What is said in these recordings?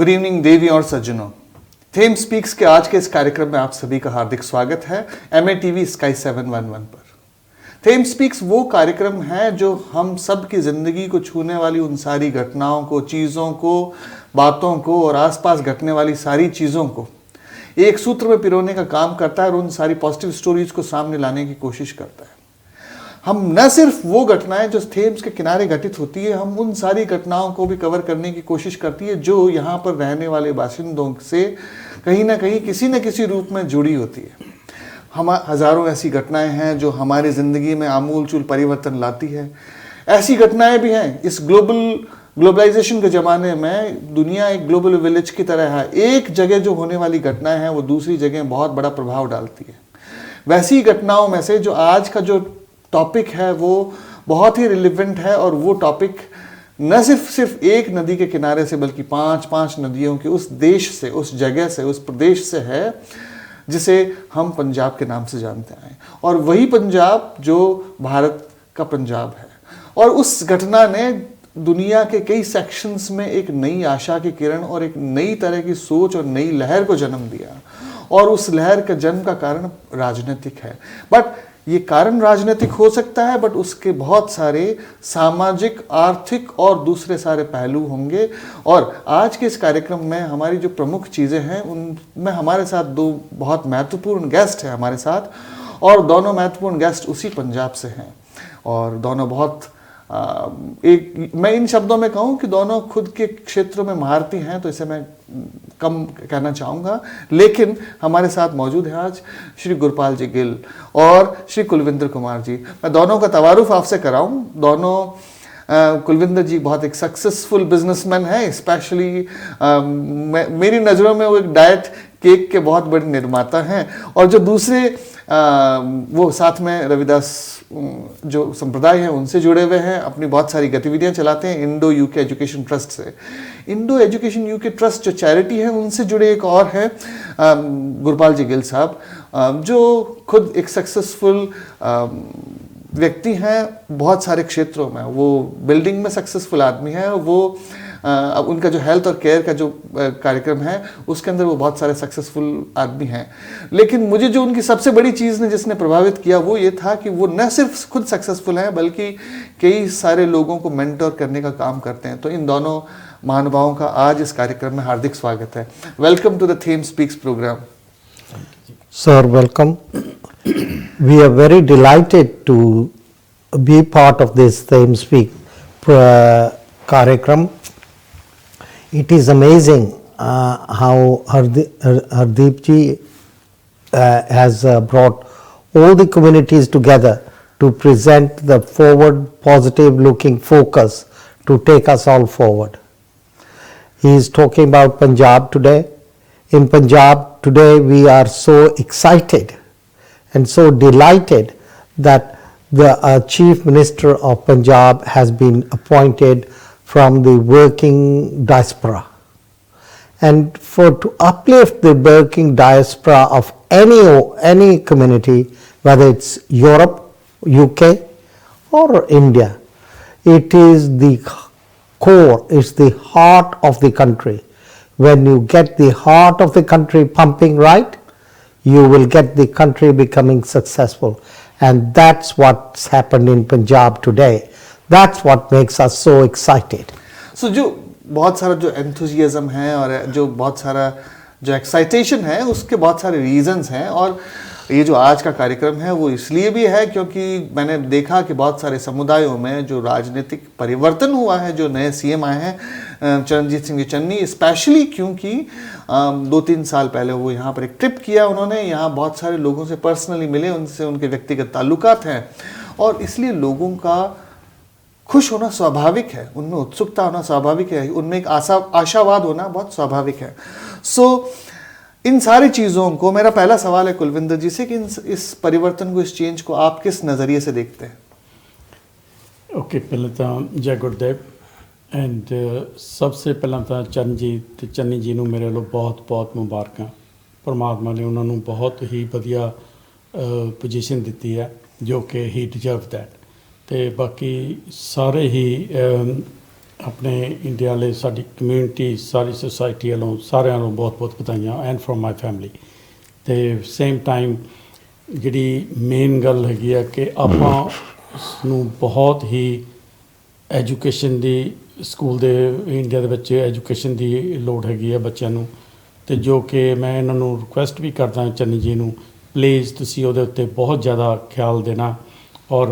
Good evening देवी और सज्जनों। Them speaks के आज के इस कार्यक्रम में आप सभी का हार्दिक स्वागत है MATV Sky 711 पर। थेम स्पीक्स वो कार्यक्रम है जो हम सब की जिंदगी को छूने वाली उन सारी घटनाओं को, चीज़ों को, बातों को और आसपास घटने वाली सारी चीज़ों को एक सूत्र में पिरोने का काम करता है और उन सारी पॉजिटिव स्टोरीज को सामने लाने की कोशिश करता है। हम न सिर्फ वो घटनाएं जो थेम्स के किनारे घटित होती है, हम उन सारी घटनाओं को भी कवर करने की कोशिश करती है जो यहाँ पर रहने वाले बाशिंदों से कहीं ना कहीं किसी न किसी रूप में जुड़ी होती है। हम हज़ारों ऐसी घटनाएं हैं जो हमारी ज़िंदगी में आमूल चूल परिवर्तन लाती है। ऐसी घटनाएं भी हैं, इस ग्लोबलाइजेशन के ज़माने में दुनिया एक ग्लोबल विलेज की तरह है। एक जगह जो होने वाली घटनाएं हैं वो दूसरी जगह बहुत बड़ा प्रभाव डालती है। वैसी घटनाओं में से जो आज का जो टॉपिक है वो बहुत ही रिलेवेंट है और वो टॉपिक न सिर्फ एक नदी के किनारे से बल्कि पांच नदियों के उस देश से, उस जगह से, उस प्रदेश से है जिसे हम पंजाब के नाम से जानते हैं। और वही पंजाब जो भारत का पंजाब है। और उस घटना ने दुनिया के कई सेक्शंस में एक नई आशा की किरण और एक नई तरह की सोच और नई लहर को जन्म दिया। और उस लहर का जन्म का कारण राजनीतिक है। बट ये कारण राजनीतिक हो सकता है, बट उसके बहुत सारे सामाजिक, आर्थिक और दूसरे सारे पहलू होंगे। और आज के इस कार्यक्रम में हमारी जो प्रमुख चीज़ें हैं उनमें हमारे साथ दो बहुत महत्वपूर्ण गेस्ट हैं हमारे साथ, और दोनों महत्वपूर्ण गेस्ट उसी पंजाब से हैं। और दोनों बहुत मैं इन शब्दों में कहूँ कि दोनों खुद के क्षेत्रों में महारती हैं तो इसे मैं कम कहना चाहूँगा। लेकिन हमारे साथ मौजूद हैं आज श्री गुरपाल जी गिल और श्री कुलविंदर कुमार जी। मैं दोनों का तवारुफ आपसे कराऊँ। दोनों कुलविंदर जी बहुत एक सक्सेसफुल बिजनेसमैन है। स्पेशली मेरी नज़रों में वो एक डाइट केक के बहुत बड़े निर्माता हैं। और जो दूसरे वो साथ में रविदास जो संप्रदाय है उनसे जुड़े हुए हैं, अपनी बहुत सारी गतिविधियां चलाते हैं इंडो यूके एजुकेशन ट्रस्ट से। इंडो एजुकेशन यूके ट्रस्ट जो चैरिटी है उनसे जुड़े एक और है गुरपाल जी गिल साहब, जो खुद एक सक्सेसफुल व्यक्ति हैं बहुत सारे क्षेत्रों में। वो बिल्डिंग में सक्सेसफुल आदमी है। वो अब उनका जो हेल्थ और केयर का जो कार्यक्रम है उसके अंदर वो बहुत सारे सक्सेसफुल आदमी हैं। लेकिन मुझे जो उनकी सबसे बड़ी चीज़ ने जिसने प्रभावित किया वो ये था कि वो न सिर्फ खुद सक्सेसफुल हैं बल्कि कई सारे लोगों को मेंटर करने का काम करते हैं। तो इन दोनों महानुभावों का आज इस कार्यक्रम में हार्दिक स्वागत है। Welcome to the Thames Speaks program. Sir, welcome. We are very delighted to be part of this Theme Speak कार्यक्रम. It is amazing how Hardeep ji has brought all the communities together to present the forward, positive looking focus to take us all forward. He is talking about Punjab today. In Punjab today we are so excited and so delighted that the Chief Minister of Punjab has been appointed from the working diaspora. And to uplift the working diaspora of any community, whether it's Europe, UK or India, it is the core, it's the heart of the country. When you get the heart of the country pumping right, you will get the country becoming successful. And that's what's happened in Punjab today. That's what makes us so excited. So जो बहुत सारा जो enthusiasm है और जो बहुत सारा जो एक्साइटेशन है उसके बहुत सारे रीजंस हैं। और ये जो आज का कार्यक्रम है वो इसलिए भी है क्योंकि मैंने देखा कि बहुत सारे समुदायों में जो राजनीतिक परिवर्तन हुआ है, जो नए CM आए हैं चरणजीत सिंह चन्नी, स्पेशली क्योंकि 2-3 साल पहले वो यहाँ पर एक ट्रिप किया उन्होंने। यहाँ बहुत सारे लोगों से पर्सनली मिले, उनसे उनके व्यक्तिगत ताल्लुकात हैं और इसलिए लोगों का खुश होना स्वाभाविक है, उनमें उत्सुकता होना स्वाभाविक है, उनमें एक आशावाद होना बहुत स्वाभाविक है। सो इन सारी चीज़ों को मेरा पहला सवाल है कुलविंदर जी से कि इस परिवर्तन को, इस चेंज को आप किस नज़रिए से देखते हैं? ओके, पहले तो जय गुरुदेव एंड सबसे पहला तो चरणजीत चन्नी जी ਨੂੰ ਮੇਰੇ ਵੱਲੋਂ ਬਹੁਤ ਮੁਬਾਰਕਾਂ। ਪਰਮਾਤਮਾ ਨੇ ਉਹਨਾਂ ਨੂੰ ਬਹੁਤ ਹੀ ਵਧੀਆ ਪੋਜੀਸ਼ਨ ਦਿੱਤੀ ਹੈ ਜੋ ਕਿ ਹੀ ਡਿਜ਼ਰਵ ਦੈਟ। ਤੇ ਬਾਕੀ ਸਾਰੇ ਹੀ ਆਪਣੇ ਇੰਡੀਆ ਵਾਲੇ ਸਾਡੀ ਕਮਿਊਨਿਟੀ ਸਾਰੀ ਸੁਸਾਇਟੀ ਵੱਲੋਂ ਸਾਰਿਆਂ ਨੂੰ ਬਹੁਤ ਬਹੁਤ ਵਧਾਈਆਂ ਐਂਡ ਫਰੋਮ ਮਾਈ ਫੈਮਿਲੀ। ਤੇ ਸੇਮ ਟਾਈਮ ਜਿਹੜੀ ਮੇਨ ਗੱਲ ਹੈਗੀ ਆ ਕਿ ਆਪਾਂ ਨੂੰ ਬਹੁਤ ਹੀ ਐਜੂਕੇਸ਼ਨ ਦੀ ਸਕੂਲ ਦੇ ਇੰਡੀਆ ਦੇ ਵਿੱਚ ਐਜੂਕੇਸ਼ਨ ਦੀ ਲੋੜ ਹੈਗੀ ਆ ਬੱਚਿਆਂ ਨੂੰ। ਤੇ ਜੋ ਕਿ ਮੈਂ ਇਹਨਾਂ ਨੂੰ ਰਿਕੁਐਸਟ ਵੀ ਕਰਦਾ ਚੰਨੀ ਜੀ ਨੂੰ, ਪਲੀਜ਼ ਤੁਸੀਂ ਉਹਦੇ ਉੱਤੇ ਬਹੁਤ ਜ਼ਿਆਦਾ ਖਿਆਲ ਦੇਣਾ ਔਰ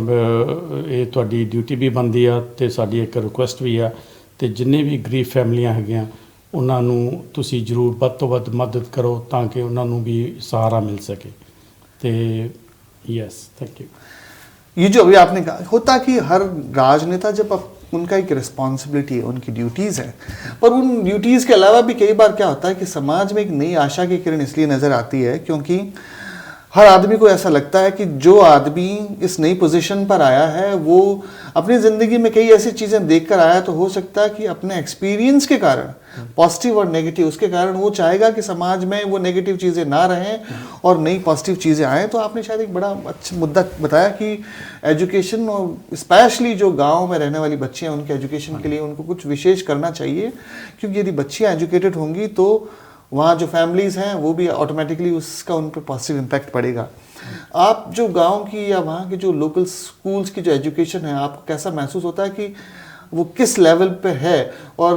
ਇਹ ਤੁਹਾਡੀ ਡਿਊਟੀ ਵੀ ਬਣਦੀ ਆ ਤੇ ਸਾਡੀ ਇੱਕ ਰਿਕੁਐਸਟ ਵੀ ਆ। ਤੇ ਜਿੰਨੇ ਵੀ ਗਰੀਬ ਫੈਮਲੀਆਂ ਹੈਗੀਆਂ ਉਹਨਾਂ ਨੂੰ ਤੁਸੀਂ ਜ਼ਰੂਰ ਵੱਧ ਤੋਂ ਵੱਧ ਮਦਦ ਕਰੋ ਤਾਂ ਕਿ ਉਹਨਾਂ ਨੂੰ भी सहारा मिल सके। तो यस, थैंक यू। ये जो अभी आपने कहा, होता कि हर राजनेता जब उनका एक रिस्पॉन्सिबिलिटी है, उनकी ड्यूटीज़ है, पर उन ड्यूटीज़ के अलावा भी कई बार क्या होता है कि समाज में एक नई आशा की किरण इसलिए नज़र आती है क्योंकि हर आदमी को ऐसा लगता है कि जो आदमी इस नई पोजीशन पर आया है वो अपनी ज़िंदगी में कई ऐसी चीज़ें देखकर आया, तो हो सकता है कि अपने एक्सपीरियंस के कारण पॉजिटिव और नेगेटिव, उसके कारण वो चाहेगा कि समाज में वो नेगेटिव चीज़ें ना रहें और नई पॉजिटिव चीज़ें आएँ। तो आपने शायद एक बड़ा अच्छा मुद्दा बताया कि एजुकेशन और स्पेशली जो गाँव में रहने वाली बच्चियाँ, उनके एजुकेशन के लिए उनको कुछ विशेष करना चाहिए, क्योंकि यदि बच्चियाँ एजुकेटेड होंगी तो वहाँ जो फैमिलीज़ हैं वो भी ऑटोमेटिकली उसका उन पर पॉजिटिव इम्पैक्ट पड़ेगा। आप जो गांव की या वहाँ के जो लोकल स्कूल्स की जो एजुकेशन है, आपको कैसा महसूस होता है कि वो किस लेवल पे है, और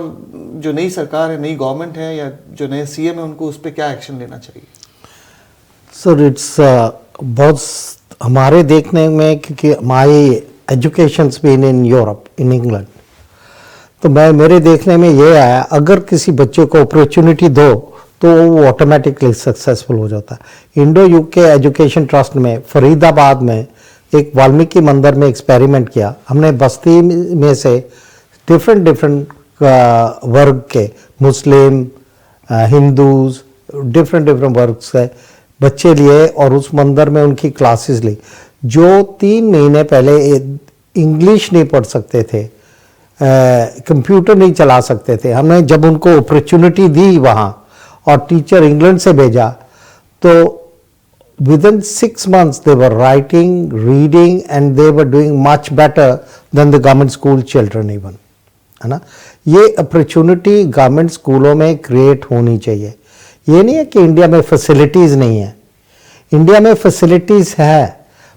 जो नई सरकार है, नई गवर्नमेंट है या जो नए सीएम है, उनको उस पर क्या एक्शन लेना चाहिए? सर इट्स बहुत हमारे देखने में, क्योंकि my educations been in Europe, in England, तो मेरे देखने में ये आया, अगर किसी बच्चे को अपॉर्चुनिटी दो तो वो ऑटोमेटिकली सक्सेसफुल हो जाता है। इंडो यूके एजुकेशन ट्रस्ट में फरीदाबाद में एक वाल्मीकि मंदिर में एक्सपेरिमेंट किया हमने। बस्ती में से डिफरेंट वर्ग के मुस्लिम, हिंदूज, डिफरेंट वर्ग से बच्चे लिए और उस मंदिर में उनकी क्लासेस ली। जो 3 महीने पहले इंग्लिश नहीं पढ़ सकते थे, कंप्यूटर नहीं चला सकते थे, हमने जब उनको अपॉर्चुनिटी दी वहाँ और टीचर इंग्लैंड से भेजा, तो within 6 months they were writing, reading and they were doing much better than the government school children even, है ना। ये अपॉर्चुनिटी गवर्नमेंट स्कूलों में क्रिएट होनी चाहिए। ये नहीं है कि इंडिया में फैसिलिटीज़ नहीं है, इंडिया में फैसिलिटीज़ है,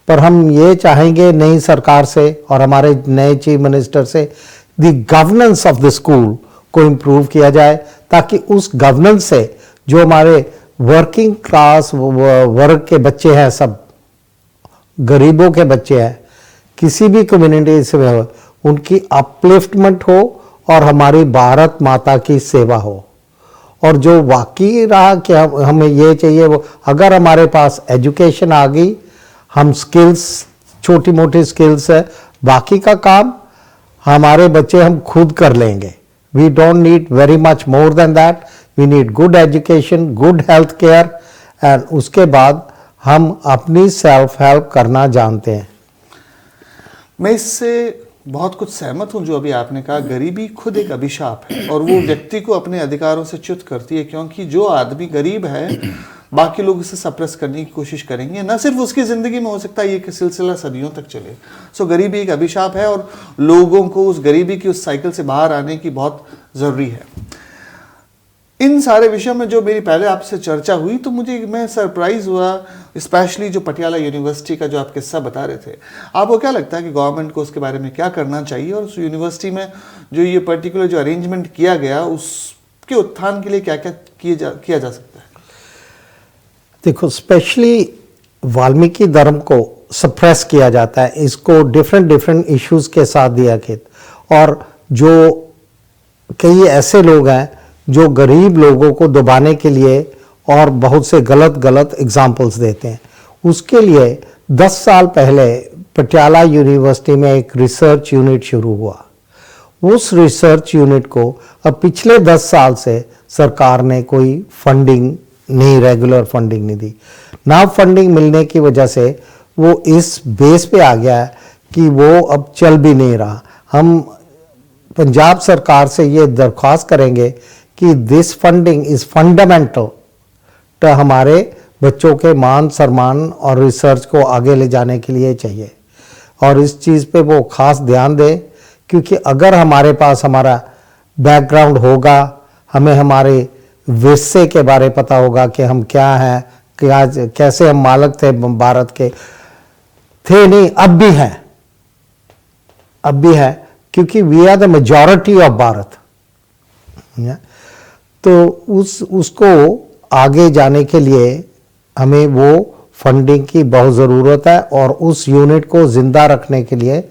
पर हम ये चाहेंगे नई सरकार से और हमारे नए चीफ मिनिस्टर से the governance of the school को इम्प्रूव किया जाए, ताकि उस गवर्नेंस से जो हमारे वर्किंग क्लास वर्ग के बच्चे हैं, सब गरीबों के बच्चे हैं, किसी भी कम्युनिटी से हो, उनकी अपलिफ्टमेंट हो और हमारी भारत माता की सेवा हो। और जो वाकई रहा कि हमें ये चाहिए, वो अगर हमारे पास एजुकेशन आ गई, हम स्किल्स, छोटी मोटी स्किल्स है, बाकी का काम हमारे बच्चे हम खुद कर लेंगे। We don't need very much more then that, we need good education, good health care, and उसके बाद हम अपनी सेल्फ हेल्प करना जानते हैं। मैं इससे बहुत कुछ सहमत हूँ जो अभी आपने कहा। गरीबी खुद एक अभिशाप है और वो व्यक्ति को अपने अधिकारों से च्युत करती है, क्योंकि जो आदमी गरीब है बाकी लोग इसे सप्रेस करने की कोशिश करेंगे। न सिर्फ उसकी ज़िंदगी में, हो सकता है ये कि सिलसिला सदियों तक चले। सो गरीबी एक अभिशाप है और लोगों को उस गरीबी की, उस साइकिल से बाहर आने की बहुत ज़रूरी है। इन सारे विषयों में जो मेरी पहले आपसे चर्चा हुई, तो मैं सरप्राइज़ हुआ, स्पेशली जो पटियाला यूनिवर्सिटी का जो आप किस्सा बता रहे थे। आपको क्या लगता है कि गवर्नमेंट को उसके बारे में क्या करना चाहिए, और उस यूनिवर्सिटी में जो ये पर्टिकुलर जो अरेंजमेंट किया गया, उसके उत्थान के लिए क्या क्या किया जा सकता है? देखो, स्पेशली वाल्मीकि धर्म को सप्रेस किया जाता है, इसको डिफरेंट इश्यूज के साथ दिया गया, और जो कई ऐसे लोग हैं जो गरीब लोगों को दबाने के लिए और बहुत से गलत एग्जाम्पल्स देते हैं। उसके लिए 10 साल पहले पटियाला यूनिवर्सिटी में एक रिसर्च यूनिट शुरू हुआ। उस रिसर्च यूनिट को अब पिछले 10 साल से सरकार ने कोई फंडिंग नहीं, रेगुलर फंडिंग नहीं दी। ना फंडिंग मिलने की वजह से वो इस बेस पे आ गया है कि वो अब चल भी नहीं रहा। हम पंजाब सरकार से ये दरख्वास्त करेंगे कि दिस फंडिंग इज़ फंडामेंटल तो हमारे बच्चों के मान सम्मान और रिसर्च को आगे ले जाने के लिए चाहिए, और इस चीज़ पे वो खास ध्यान दें क्योंकि अगर हमारे पास हमारा बैकग्राउंड होगा, हमें हमारे विरसे के बारे पता होगा कि हम क्या हैं, क्या कैसे हम मालिक थे भारत के, थे नहीं, अब भी है क्योंकि we are the majority of Bharat. तो उसको आगे जाने के लिए हमें वो फंडिंग की बहुत ज़रूरत है, और उस यूनिट को ज़िंदा रखने के लिए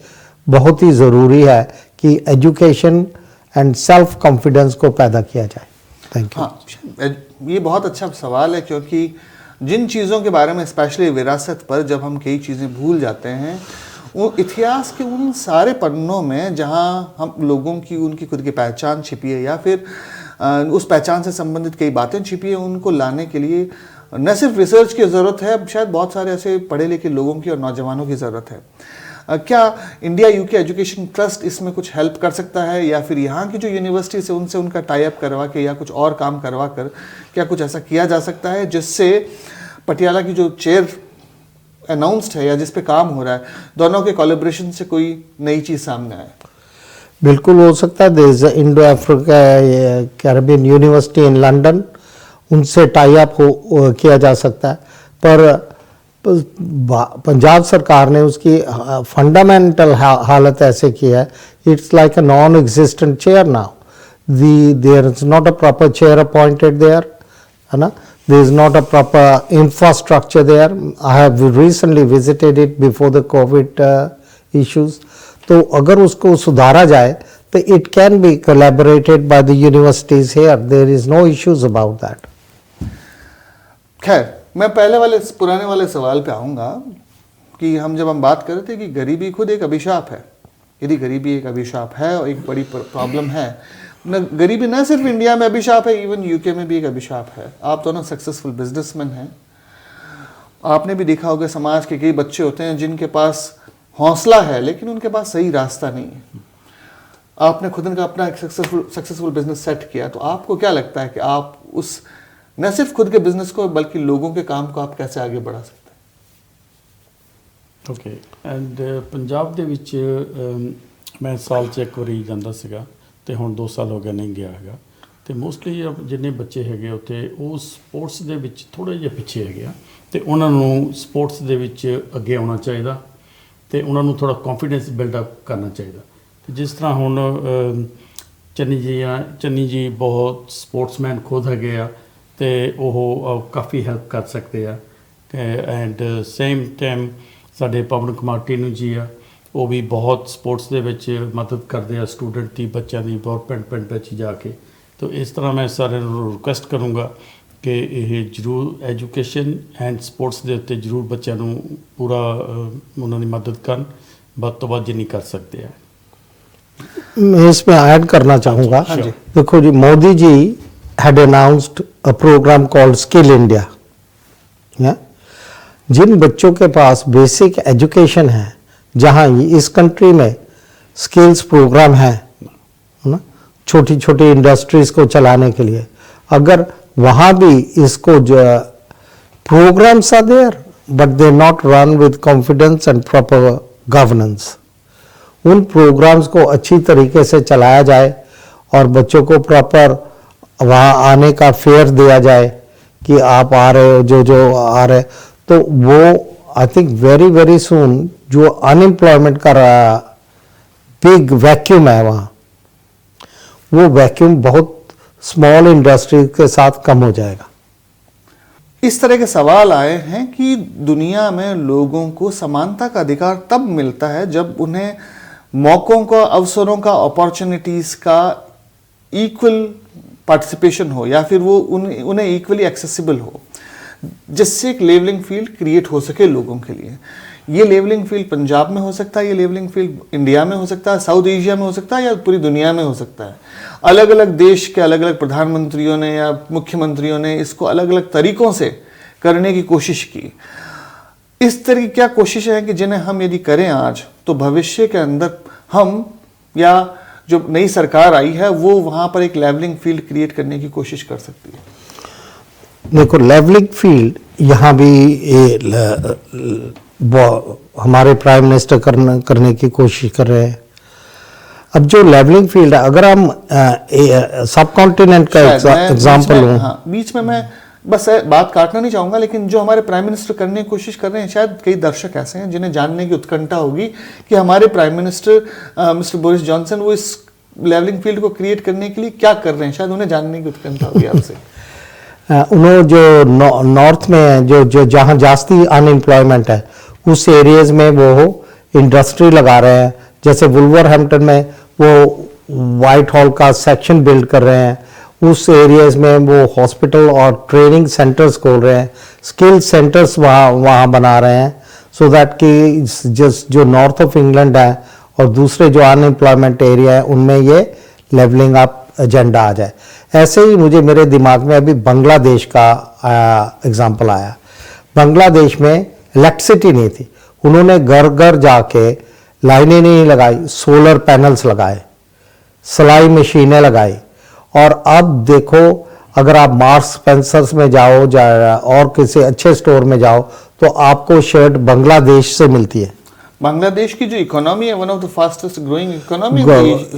बहुत ही ज़रूरी है कि एजुकेशन एंड सेल्फ कॉन्फिडेंस को पैदा किया जाए। Thank you. हाँ, ये बहुत अच्छा सवाल है, क्योंकि जिन चीज़ों के बारे में स्पेशली विरासत पर जब हम कई चीज़ें भूल जाते हैं, वो इतिहास के उन सारे पन्नों में जहाँ हम लोगों की उनकी खुद की पहचान छिपी है या फिर उस पहचान से संबंधित कई बातें छिपी है, उनको लाने के लिए न सिर्फ रिसर्च की ज़रूरत है, शायद बहुत सारे ऐसे पढ़े लिखे लोगों की और नौजवानों की ज़रूरत है। क्या इंडिया यूके एजुकेशन ट्रस्ट इसमें कुछ हेल्प कर सकता है, या फिर यहाँ की जो यूनिवर्सिटीज़ है उनसे उनका टाई अप करवा के या कुछ और काम करवा कर क्या कुछ ऐसा किया जा सकता है जिससे पटियाला की जो चेयर अनाउंस्ड है या जिस पे काम हो रहा है, दोनों के कोलैबोरेशन से कोई नई चीज़ सामने आए? बिल्कुल हो सकता है। There is Indo Africa Caribbean university in London, उनसे टाई अप किया जा सकता है। पर पंजाब सरकार ने उसकी फंडामेंटल हालत ऐसे की है, it's like a non existent chair now. There is not a proper chair appointed there, है ना। There is not a proper infrastructure there. I have recently visited it before the COVID issues. तो अगर उसको सुधारा जाए तो it can be collaborated by the universities here. There is no issues about that. खैर, मैं पुराने वाले सवाल पे आऊँगा कि जब हम बात कर रहे थे कि गरीबी खुद एक अभिशाप है। यदि गरीबी एक अभिशाप है और एक बड़ी प्रॉब्लम है, गरीबी न सिर्फ इंडिया में अभिशाप है, इवन यूके में भी एक अभिशाप है। आप दोनों सक्सेसफुल बिजनेसमैन हैं, आपने भी देखा होगा समाज के कई बच्चे होते हैं जिनके पास हौसला है लेकिन उनके पास सही रास्ता नहीं है। आपने खुद का अपना एक सक्सेसफुल बिजनेस सेट किया, तो आपको क्या लगता है कि आप उस न सिर्फ खुद के बिजनेस को बल्कि लोगों के काम को आप कैसे आगे बढ़ा सकते हैं? ਓਕੇ ਐਂਡ ਪੰਜਾਬ ਦੇ ਵਿੱਚ ਮੈਂ ਸਾਲ 'ਚ ਇੱਕ ਵਾਰੀ ਜਾਂਦਾ ਸੀਗਾ ਤੇ ਹੁਣ 2 ਸਾਲ ਹੋ ਗਏ ਨਹੀਂ ਗਿਆ ਹੈਗਾ। ਤੇ ਮੋਸਟਲੀ ਜਿੰਨੇ ਬੱਚੇ ਹੈਗੇ ਉੱਥੇ ਉਹ ਸਪੋਰਟਸ ਦੇ ਵਿੱਚ ਥੋੜ੍ਹੇ ਜਿਹੇ ਪਿੱਛੇ ਹੈਗੇ ਆ, ਤੇ ਉਹਨਾਂ ਨੂੰ ਸਪੋਰਟਸ ਦੇ ਵਿੱਚ ਅੱਗੇ ਆਉਣਾ ਚਾਹੀਦਾ ਤੇ ਉਹਨਾਂ ਨੂੰ ਥੋੜ੍ਹਾ ਕੌਨਫੀਡੈਂਸ ਬਿਲਡ ਅਪ ਕਰਨਾ ਚਾਹੀਦਾ। ਤੇ ਜਿਸ ਤਰ੍ਹਾਂ ਹੁਣ ਚੰਨੀ ਜੀ ਬਹੁਤ ਸਪੋਰਟਸਮੈਨ ਖੁਦ ਹੈਗੇ ਆ ਤੇ ਉਹ ਕਾਫੀ ਹੈਲਪ ਕਰ ਸਕਦੇ ਆ। ਐਂਡ ਸੇਮ ਟਾਈਮ ਸਾਡੇ ਪਵਨ ਕੁਮਾਰ ਟੀਨੂ ਜੀ ਆ, ਉਹ ਵੀ ਬਹੁਤ ਸਪੋਰਟਸ ਦੇ ਵਿੱਚ ਮਦਦ ਕਰਦੇ ਆ ਸਟੂਡੈਂਟ ਦੀ, ਬੱਚਿਆਂ ਦੀ ਬਹੁਤ ਪਿੰਡ ਵਿੱਚ ਜਾ ਕੇ। ਤਾਂ ਇਸ ਤਰ੍ਹਾਂ ਮੈਂ ਸਾਰਿਆਂ ਨੂੰ ਰਿਕੁਐਸਟ ਕਰੂੰਗਾ ਕਿ ਇਹ ਜ਼ਰੂਰ ਐਜੂਕੇਸ਼ਨ ਐਂਡ ਸਪੋਰਟਸ ਦੇ ਉੱਤੇ ਜ਼ਰੂਰ ਬੱਚਿਆਂ ਨੂੰ ਪੂਰਾ ਉਹਨਾਂ ਦੀ ਮਦਦ ਕਰਨ, ਵੱਧ ਤੋਂ ਵੱਧ ਜਿੰਨੀ ਕਰ ਸਕਦੇ ਆ। मैं इसमें ऐड करना चाहूँगा। देखो जी, Modi ji had announced a programme called Skill India. जिन बच्चों के पास बेसिक एजुकेशन है, जहाँ इस कंट्री में स्किल्स प्रोग्राम है ना, छोटी छोटी इंडस्ट्रीज को चलाने के लिए, अगर वहाँ भी इसको जो programs are there but they not run with confidence and proper governance, उन प्रोग्राम्स को अच्छी तरीके से चलाया जाए और बच्चों को प्रॉपर वहाँ आने का फेयर दिया जाए कि आप आ रहे हो, जो आ रहे, तो वो I think very very soon जो अनएम्प्लॉयमेंट का बिग वैक्यूम है वहाँ, वो वैक्यूम बहुत स्मॉल इंडस्ट्री के साथ कम हो जाएगा। इस तरह के सवाल आए हैं कि दुनिया में लोगों को समानता का अधिकार तब मिलता है जब उन्हें मौकों का, अवसरों का, अपॉर्चुनिटीज़ का इक्वल पार्टिसिपेशन हो या फिर वो उन्हें इक्वली एक्सेसिबल हो, जिससे एक लेवलिंग फील्ड क्रिएट हो सके लोगों के लिए। ये लेवलिंग फील्ड पंजाब में हो सकता है, ये लेवलिंग फील्ड इंडिया में हो सकता है, साउथ एशिया में हो सकता है या पूरी दुनिया में हो सकता है। अलग अलग देश के अलग अलग प्रधानमंत्रियों ने या मुख्यमंत्रियों ने इसको अलग अलग तरीकों से करने की कोशिश की। इस तरह की क्या कोशिशें हैं कि जिन्हें हम यदि करें आज, तो भविष्य के अंदर हम या जो नई सरकार आई है वो वहाँ पर एक लेवलिंग फील्ड क्रिएट करने की कोशिश कर सकती है? देखो, लेवलिंग फील्ड यहाँ भी हमारे प्राइम मिनिस्टर करने की कोशिश कर रहे हैं। अब जो लेवलिंग फील्ड है, अगर हम सब कॉन्टिनेंट का शायद मैं एग्जांपल बीच में- लूं, हाँ, बीच में मैं बस बात काटना नहीं चाहूंगा, लेकिन जो हमारे प्राइम मिनिस्टर करने की कोशिश कर रहे हैं, शायद कई दर्शक ऐसे हैं जिन्हें जानने की उत्कंठा होगी कि हमारे prime minister mister Boris Johnson वो इस लेवलिंग फील्ड को क्रिएट करने के लिए क्या कर रहे हैं, शायद उन्हें जानने की उत्कंठा होगी आपसे। उन्होंने जो नॉर्थ में है, जो जहाँ जास्ती अनएम्प्लॉयमेंट है, उस एरियाज में वो इंडस्ट्री लगा रहे हैं। जैसे वुल्वरहैम्पटन में वो वाइट हॉल का सेक्शन बिल्ड कर रहे हैं, उस एरियाज में वो हॉस्पिटल और ट्रेनिंग सेंटर्स खोल रहे हैं, स्किल सेंटर्स वहाँ बना रहे हैं, सो दैट कि जस्ट जो नॉर्थ ऑफ इंग्लैंड है और दूसरे जो अनएम्प्लॉयमेंट एरिया है उनमें ये लेवलिंग अप एजेंडा आ जाए। ऐसे ही मुझे मेरे दिमाग में अभी बांग्लादेश का एग्जांपल आया। बांग्लादेश में इलेक्ट्रिसिटी नहीं थी, उन्होंने घर घर जाके लाइनें नहीं लगाई, सोलर पैनल्स लगाए, सिलाई मशीनें लगाई, और अब देखो अगर आप मार्क्स स्पेंसर्स में जाओ और किसी अच्छे स्टोर में जाओ तो आपको शर्ट बांग्लादेश से मिलती है। बांग्लादेश की जो इकोनॉमी है, one of the fastest growing economy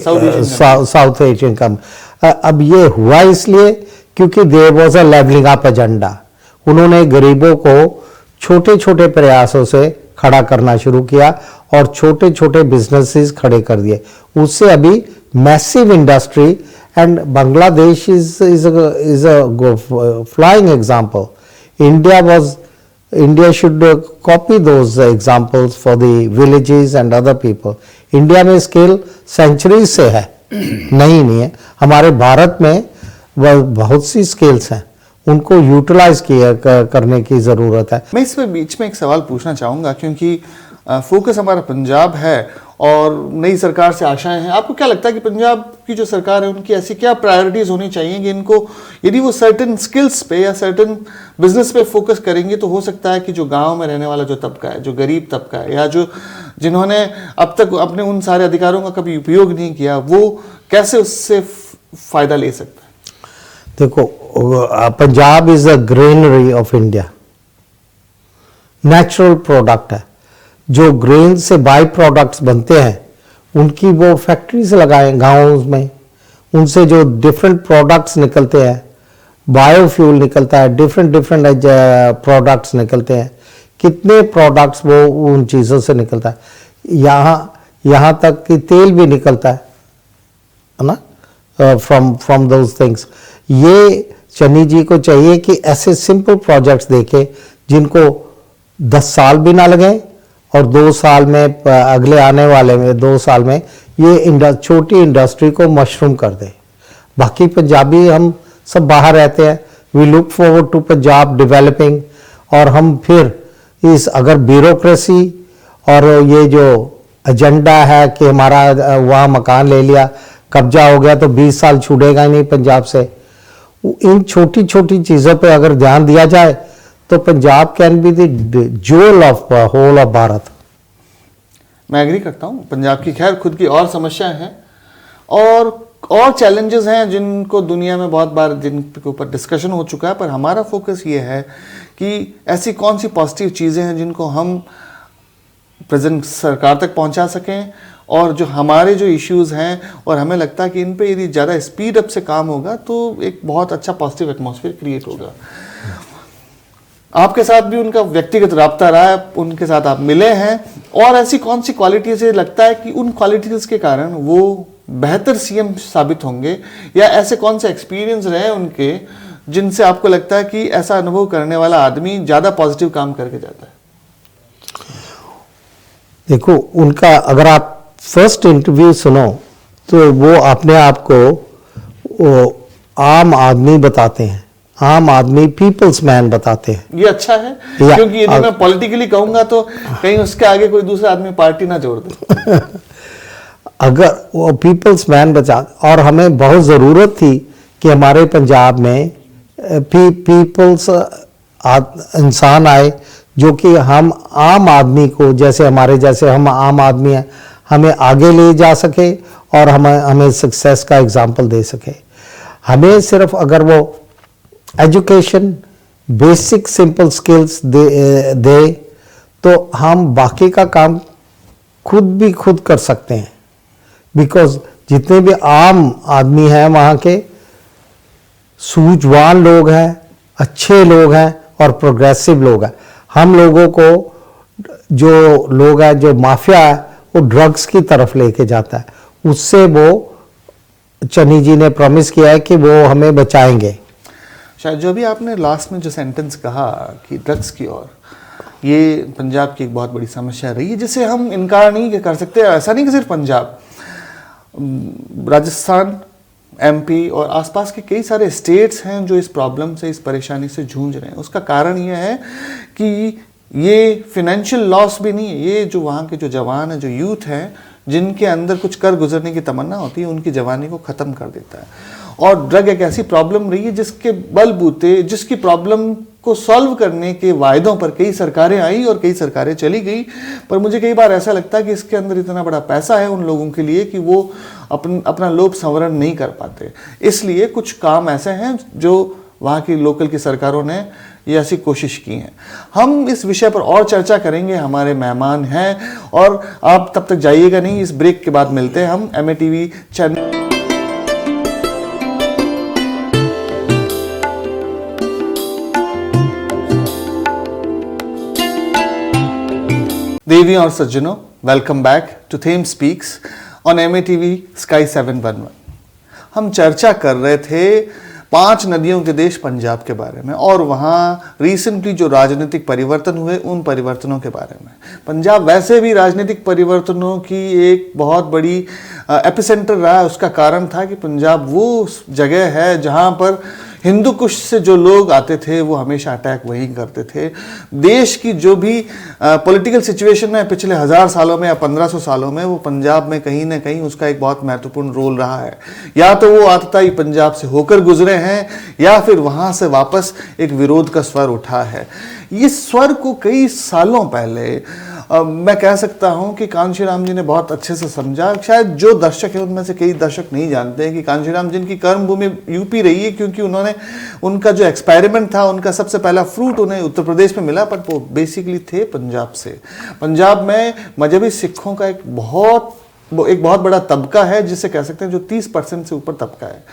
South Asian come. अब ये हुआ इसलिए क्योंकि there was a levelling up agenda. उन्होंने गरीबों को छोटे छोटे प्रयासों से खड़ा करना शुरू किया और छोटे छोटे बिजनेसेस खड़े कर दिए, उससे अभी massive industry. And Bangladesh is a flying example. India should copy those examples for the villages and other people. India में स्किल सेंचुरी से है, नहीं है। हमारे भारत में वह बहुत सी स्किल्स हैं, उनको यूटिलाइज करने की ज़रूरत है। मैं इसमें बीच में एक सवाल पूछना चाहूँगा, क्योंकि फोकस हमारा पंजाब है और नई सरकार से आशाएं हैं। आपको क्या लगता है कि पंजाब की जो सरकार है उनकी ऐसी क्या प्रायोरिटीज़ होनी चाहिए कि इनको, यदि वो सर्टेन स्किल्स पे या सर्टेन बिजनेस पे फोकस करेंगे तो हो सकता है कि जो गांव में रहने वाला जो तबका है, जो गरीब तबका है, या जो जिन्होंने अब तक अपने उन सारे अधिकारों का कभी उपयोग नहीं किया, वो कैसे उससे फ़ायदा ले सकता है? देखो, Punjab is a granary of India, natural product है। जो ग्रेन से बाई प्रोडक्ट्स बनते हैं उनकी वो फैक्ट्रीज लगाएं गाँव में, उनसे जो डिफरेंट प्रोडक्ट्स निकलते हैं, बायोफ्यूल निकलता है, डिफरेंट प्रोडक्ट्स निकलते हैं, कितने प्रोडक्ट्स वो उन चीज़ों से निकलता है। यहाँ तक कि तेल भी निकलता है ना, फ्रॉम दोज थिंग्स। ये चन्नी जी को चाहिए कि ऐसे सिंपल प्रोजेक्ट्स देखे जिनको 10 साल भी ना लगे और 2 साल में, अगले आने वाले में 2 साल में ये छोटी इंडस्ट्री को मशरूम कर दे। बाकी पंजाबी हम सब बाहर रहते हैं, we look forward to Punjab developing, और हम फिर इस अगर ब्यूरोक्रेसी और ये जो एजेंडा है कि हमारा वहाँ मकान ले लिया, कब्जा हो गया तो 20 साल छूटेगा ही नहीं पंजाब से। इन छोटी छोटी चीज़ों पे अगर ध्यान दिया जाए तो Punjab can be the jewel of whole of Bharat. मैं एग्री करता हूँ। पंजाब की खैर खुद की और समस्याएं हैं और चैलेंजेस हैं जिनको दुनिया में बहुत बार जिनके ऊपर डिस्कशन हो चुका है, पर हमारा फोकस ये है कि ऐसी कौन सी पॉजिटिव चीज़ें हैं जिनको हम प्रेजेंट सरकार तक पहुंचा सकें, और जो हमारे जो इश्यूज हैं और हमें लगता है कि इन पे यदि ज़्यादा स्पीड अप से काम होगा तो एक बहुत अच्छा पॉजिटिव एटमॉस्फेयर क्रिएट होगा। आपके साथ भी उनका व्यक्तिगत राब्ता रहा है, उनके साथ आप मिले हैं, और ऐसी कौन सी क्वालिटीज है लगता है कि उन क्वालिटीज के कारण वो बेहतर सीएम साबित होंगे, या ऐसे कौन से एक्सपीरियंस रहे उनके जिनसे आपको लगता है कि ऐसा अनुभव करने वाला आदमी ज़्यादा पॉजिटिव काम करके जाता है? देखो, उनका अगर आप फर्स्ट इंटरव्यू सुनो तो वो अपने आप को वो आम आदमी बताते हैं, आम आदमी पीपल्स मैन बताते हैं। ये अच्छा है, क्योंकि यदि मैं पॉलिटिकली कहूंगा तो कहीं उसके आगे कोई दूसरा आदमी पार्टी ना जोड़ दे। अगर वो पीपल्स मैन बचा, और हमें बहुत ज़रूरत थी कि हमारे पंजाब में पीपल्स इंसान आए जो कि हम आम आदमी को, जैसे हमारे जैसे हम आम आदमी हैं, हमें आगे ले जा सके और हमें सक्सेस का एग्जाम्पल दे सके। हमें सिर्फ अगर वो एजुकेशन, बेसिक सिंपल स्किल्स दे तो हम बाकी का काम खुद कर सकते हैं। बिकॉज जितने भी आम आदमी हैं वहाँ के सूझवान लोग हैं, अच्छे लोग हैं और प्रोग्रेसिव लोग हैं। हम लोगों को जो लोग हैं, जो माफिया है, वो ड्रग्स की तरफ लेके जाता है। उससे वो चन्नी जी ने प्रॉमिस किया है कि वो हमें बचाएंगे। शायद जो भी आपने लास्ट में जो सेंटेंस कहा कि ड्रग्स की ओर, ये पंजाब की एक बहुत बड़ी समस्या रही है जिसे हम इनकार नहीं कर सकते। ऐसा नहीं कि सिर्फ पंजाब, राजस्थान, एमपी और आसपास के कई सारे स्टेट्स हैं जो इस प्रॉब्लम से, इस परेशानी से जूझ रहे हैं। उसका कारण ये है कि ये फिनेंशियल लॉस भी नहीं है, ये जो वहाँ के जो जवान हैं, जो यूथ हैं, जिनके अंदर कुछ कर गुजरने की तमन्ना होती है, उनकी जवानी को ख़त्म कर देता है। और ड्रग एक ऐसी प्रॉब्लम रही है जिसके बलबूते, जिसकी प्रॉब्लम को सॉल्व करने के वायदों पर कई सरकारें आई और कई सरकारें चली गई। पर मुझे कई बार ऐसा लगता है कि इसके अंदर इतना बड़ा पैसा है उन लोगों के लिए कि वो अपना लोभ संवरण नहीं कर पाते। इसलिए कुछ काम ऐसे हैं जो वहाँ की लोकल की सरकारों ने ये ऐसी कोशिश की है। हम इस विषय पर और चर्चा करेंगे, हमारे मेहमान हैं और आप तब तक जाइएगा नहीं, इस ब्रेक के बाद मिलते हैं हम MATV चैनल। देवियों और सज्जनों, welcome back to Thames Speaks on MATV Sky 711। हम चर्चा कर रहे थे 5 नदियों के देश पंजाब के बारे में और वहाँ रिसेंटली जो राजनीतिक परिवर्तन हुए उन परिवर्तनों के बारे में। पंजाब वैसे भी राजनीतिक परिवर्तनों की एक बहुत बड़ी एपिसेंटर रहा है। उसका कारण था कि पंजाब वो जगह है जहाँ पर हिंदू कुश से जो लोग आते थे वो हमेशा अटैक वहीं करते थे। देश की जो भी पॉलिटिकल सिचुएशन है पिछले 1000 सालों में या 1500 सालों में, वो पंजाब में कहीं ना कहीं उसका एक बहुत महत्वपूर्ण रोल रहा है। या तो वो आतताई पंजाब से होकर गुजरे हैं या फिर वहाँ से वापस एक विरोध का स्वर उठा है। इस स्वर को कई सालों पहले मैं कह सकता हूं कि कांशीराम जी ने बहुत अच्छे से समझा। शायद जो दर्शक हैं उनमें से कई दर्शक नहीं जानते हैं कि कांशीराम जी की कर्मभूमि यूपी रही है, क्योंकि उनका जो एक्सपेरिमेंट था, उनका सबसे पहला फ्रूट उन्हें उत्तर प्रदेश में मिला, पर वो बेसिकली थे पंजाब से। पंजाब में मजहबी सिखों का एक बहुत बड़ा तबका है, जिसे कह सकते हैं जो 30% से ऊपर तबका है।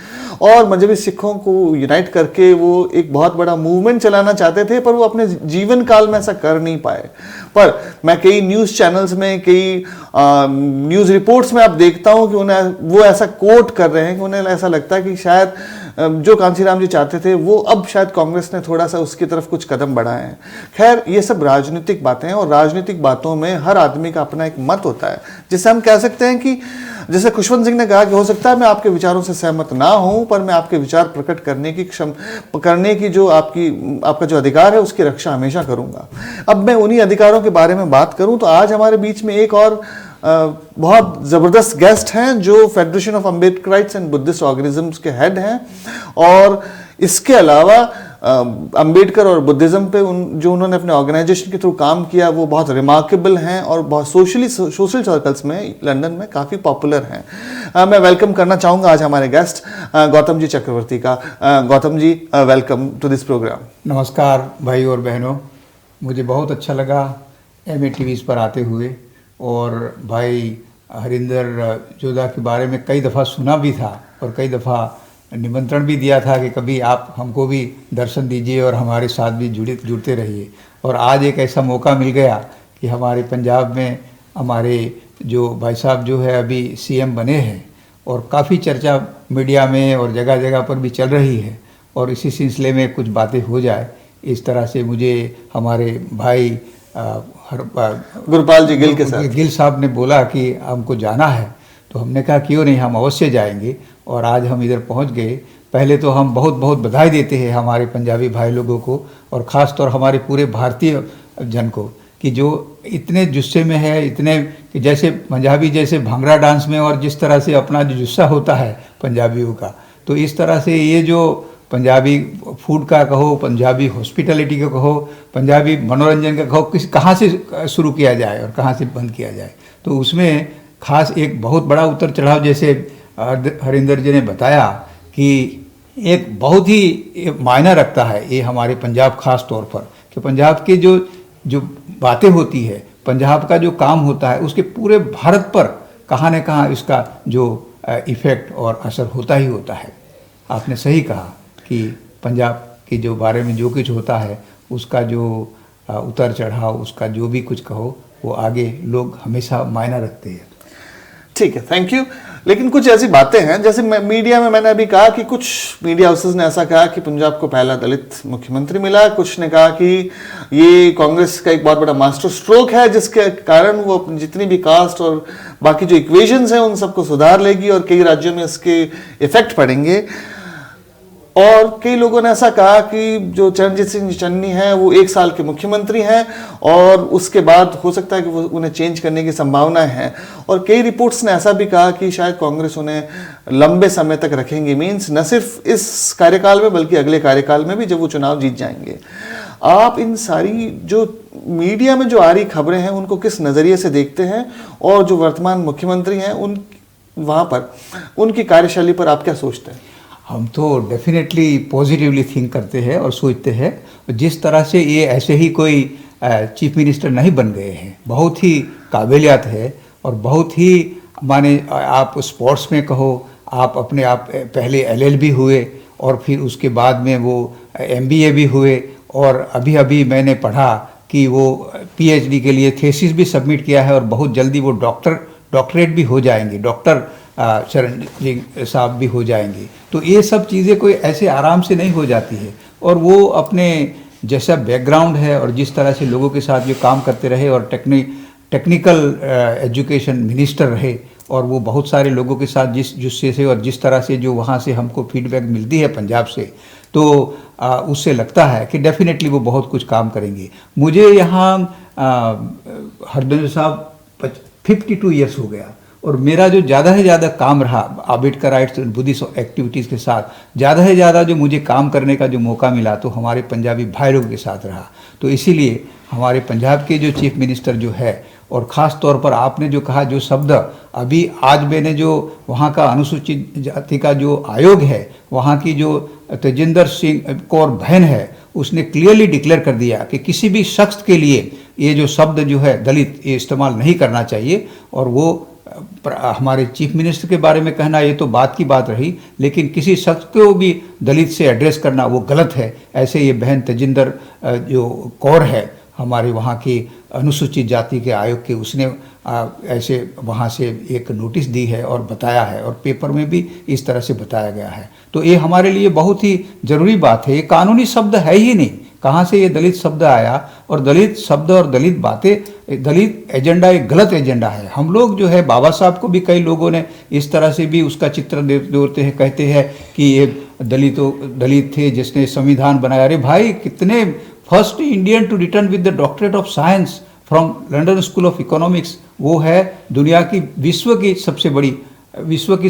और मजहबी सिखों को यूनाइट करके वो एक बहुत बड़ा मूवमेंट चलाना चाहते थे, पर वो अपने जीवन काल में ऐसा कर नहीं पाए। पर मैं कई न्यूज़ चैनल्स में, कई न्यूज़ रिपोर्ट्स में आप देखता हूं कि वो ऐसा कोट कर रहे हैं कि उन्हें ऐसा लगता है कि शायद जो कांशीराम जी चाहते थे वो अब शायद कांग्रेस ने थोड़ा सा उसकी तरफ कुछ कदम बढ़ाए हैं। खैर, ये सब राजनीतिक बातें हैं और राजनीतिक बातों में हर आदमी का अपना एक मत होता है, जिससे हम कह सकते हैं कि जैसे खुशवंत सिंह ने कहा कि हो सकता है मैं आपके विचारों से सहमत ना हूं, पर मैं आपके विचार प्रकट करने की जो आपका जो अधिकार है उसकी रक्षा हमेशा करूंगा। अब मैं उन्हीं अधिकारों के बारे में बात करूं तो आज हमारे बीच में एक और बहुत ज़बरदस्त गेस्ट हैं जो federation of Ambedkarites and Buddhist organisms के हेड हैं। और इसके अलावा अम्बेडकर और बुद्धिज़्म पे जो उन्होंने अपने ऑर्गेनाइजेशन के थ्रू काम किया वो बहुत रिमार्केबल हैं और बहुत सोशल सर्कल्स में लंदन में काफ़ी पॉपुलर हैं। मैं वेलकम करना चाहूँगा आज हमारे गेस्ट गौतम जी चक्रवर्ती का। Gautam ji, welcome to this programme. नमस्कार भाई और बहनों, मुझे बहुत अच्छा लगा MATV पर आते हुए। और भाई हरिंदर जोधा के बारे में कई दफ़ा सुना भी था और कई दफ़ा निमंत्रण भी दिया था कि कभी आप हमको भी दर्शन दीजिए और हमारे साथ भी जुड़ते रहिए। और आज एक ऐसा मौका मिल गया कि हमारे पंजाब में हमारे जो भाई साहब जो है अभी CM बने हैं और काफ़ी चर्चा मीडिया में और जगह जगह पर भी चल रही है, और इसी सिलसिले में कुछ बातें हो जाए, इस तरह से मुझे हमारे भाई गुरपाल जी गिल साहब ने बोला कि हमको जाना है, तो हमने कहा क्यों नहीं, हम अवश्य जाएंगे। और आज हम इधर पहुंच गए। पहले तो हम बहुत बहुत बधाई देते हैं हमारे पंजाबी भाई लोगों को और ख़ास तौर हमारे पूरे भारतीय जन को कि जो इतने जुस्से में है, इतने कि जैसे पंजाबी जैसे भांगड़ा डांस में और जिस तरह से अपना जो जुस्सा होता है पंजाबियों का, तो इस तरह से ये जो पंजाबी फूड का कहो, पंजाबी हॉस्पिटलिटी का कहो, पंजाबी मनोरंजन का कहो, कहाँ से शुरू किया जाए और कहाँ से बंद किया जाए, तो उसमें खास एक बहुत बड़ा उतर चढ़ाव जैसे हरिंदर जी ने बताया कि एक बहुत ही मायना रखता है ये हमारे पंजाब खास तौर पर, कि पंजाब के जो बातें होती है, पंजाब का जो काम होता है, उसके पूरे भारत पर कहाँ न कहाँ इसका जो इफ़ेक्ट और असर होता ही होता है। आपने सही कहा कि पंजाब के जो बारे में जो कुछ होता है उसका जो उतार चढ़ाव, उसका जो भी कुछ कहो, वो आगे लोग हमेशा मायना रखते हैं। ठीक है, थैंक यू। लेकिन कुछ ऐसी बातें हैं, जैसे मीडिया में मैंने अभी कहा कि कुछ मीडिया हाउसेस ने ऐसा कहा कि पंजाब को पहला दलित मुख्यमंत्री मिला, कुछ ने कहा कि ये कांग्रेस का एक बहुत बड़ा मास्टर स्ट्रोक है जिसके कारण वो अपनी जितनी भी कास्ट और बाकी जो इक्वेशंस हैं उन सबको सुधार लेगी और कई राज्यों में इसके इफेक्ट पड़ेंगे। और कई लोगों ने ऐसा कहा कि जो चरणजीत सिंह चन्नी हैं वो 1 साल के मुख्यमंत्री हैं और उसके बाद हो सकता है कि वो उन्हें चेंज करने की संभावना है। और कई रिपोर्ट्स ने ऐसा भी कहा कि शायद कांग्रेस उन्हें लंबे समय तक रखेंगे, मीन्स न सिर्फ इस कार्यकाल में बल्कि अगले कार्यकाल में भी जब वो चुनाव जीत जाएंगे। आप इन सारी जो मीडिया में जो आ रही खबरें हैं उनको किस नज़रिए से देखते हैं, और जो वर्तमान मुख्यमंत्री हैं उन वहाँ पर उनकी कार्यशैली पर आप क्या सोचते हैं? हम तो डेफिनेटली पॉजिटिवली थिंक करते हैं और सोचते हैं। जिस तरह से ये ऐसे ही कोई चीफ मिनिस्टर नहीं बन गए हैं, बहुत ही काबिलियत है और बहुत ही माने आप स्पोर्ट्स में कहो, आप अपने आप पहले एलएलबी हुए और फिर उसके बाद में वो एमबीए भी हुए और अभी अभी मैंने पढ़ा कि वो पीएचडी के लिए थीसिस भी सबमिट किया है और बहुत जल्दी वो डॉक्टरेट भी हो जाएंगे, डॉक्टर चरणजीत साहब भी हो जाएंगे। तो ये सब चीज़ें कोई ऐसे आराम से नहीं हो जाती है और वो अपने जैसा बैकग्राउंड है और जिस तरह से लोगों के साथ जो काम करते रहे और टेक्निकल एजुकेशन मिनिस्टर रहे और वो बहुत सारे लोगों के साथ जिससे से और जिस तरह से जो वहाँ से हमको फीडबैक मिलती है पंजाब से, तो उससे लगता है कि डेफिनेटली वो बहुत कुछ काम करेंगे। मुझे यहाँ हरदेव साहब 52 ईयर्स हो गया और मेरा जो ज़्यादा से ज़्यादा काम रहा आम्बेडकर राइट्स और बुद्धिस्ट एक्टिविटीज़ के साथ, ज़्यादा से ज़्यादा जो मुझे काम करने का जो मौका मिला तो हमारे पंजाबी भाई लोगों के साथ रहा। तो इसीलिए हमारे पंजाब के जो चीफ मिनिस्टर जो है, और ख़ास तौर पर आपने जो कहा जो शब्द अभी आज मैंने जो वहाँ का अनुसूचित जाति का जो आयोग है, वहाँ की जो तेजिंदर सिंह कौर बहन है, उसने क्लियरली डिक्लेयर कर दिया कि किसी भी शख्स के लिए ये जो शब्द जो है दलित, ये इस्तेमाल नहीं करना चाहिए। और वो हमारे चीफ मिनिस्टर के बारे में कहना ये तो बात की बात रही, लेकिन किसी शख्स को भी दलित से एड्रेस करना वो गलत है। ऐसे ये बहन तेजिंदर जो कौर है हमारे वहाँ की अनुसूचित जाति के आयोग के, उसने ऐसे वहाँ से एक नोटिस दी है और बताया है और पेपर में भी इस तरह से बताया गया है। तो ये हमारे लिए बहुत ही ज़रूरी बात है। ये कानूनी शब्द है ही नहीं, कहाँ से ये दलित शब्द आया? और दलित शब्द और दलित बातें, दलित एजेंडा एक गलत एजेंडा है। हम लोग जो है बाबा साहब को भी कई लोगों ने इस तरह से भी उसका चित्र देते हैं, कहते हैं कि ये दलित थे जिसने संविधान बनाया। अरे भाई, कितने first Indian to return with the doctorate of science from London School of Economics, वो है दुनिया की विश्व की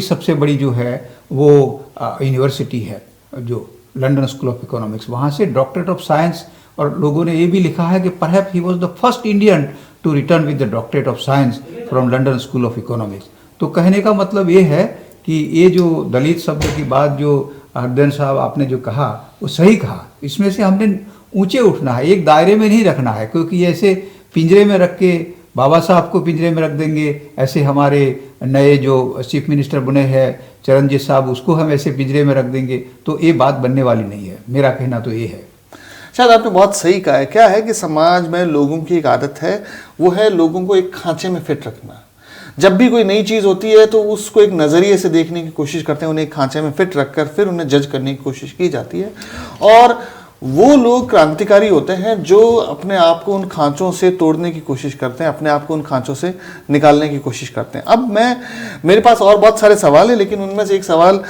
सबसे बड़ी जो है वो यूनिवर्सिटी है जो लंदन स्कूल ऑफ इकोनॉमिक्स, वहाँ से डॉक्टरेट ऑफ साइंस। और लोगों ने ये भी लिखा है कि perhaps he was the first Indian to return with the doctorate of science from London School of Economics. तो कहने का मतलब ये है कि ये जो दलित शब्द की बात जो हरदेव साहब आपने जो कहा वो सही कहा। इसमें से हमने ऊंचे उठना है, एक दायरे में नहीं रखना है, क्योंकि ऐसे पिंजरे में रख के बाबा साहब को पिंजरे में रख देंगे, ऐसे हमारे नए जो चीफ मिनिस्टर बने हैं चरणजीत साहब, उसको हम ऐसे पिंजरे में रख देंगे, तो ये बात बनने वाली नहीं है। मेरा कहना तो ये है। शायद आपने बहुत सही कहा है। क्या है कि समाज में लोगों की एक आदत है, वो है लोगों को एक खांचे में फिट रखना। जब भी कोई नई चीज़ होती है तो उसको एक नज़रिए से देखने की कोशिश करते हैं, उन्हें एक खांचे में फिट रखकर फिर उन्हें जज करने की कोशिश की जाती है। और वो लोग क्रांतिकारी होते हैं जो अपने आप को उन खांचों से तोड़ने की कोशिश करते हैं, अपने आप को उन खांचों से निकालने की कोशिश करते हैं। अब मेरे पास और बहुत सारे सवाल हैं, लेकिन उनमें से एक सवाल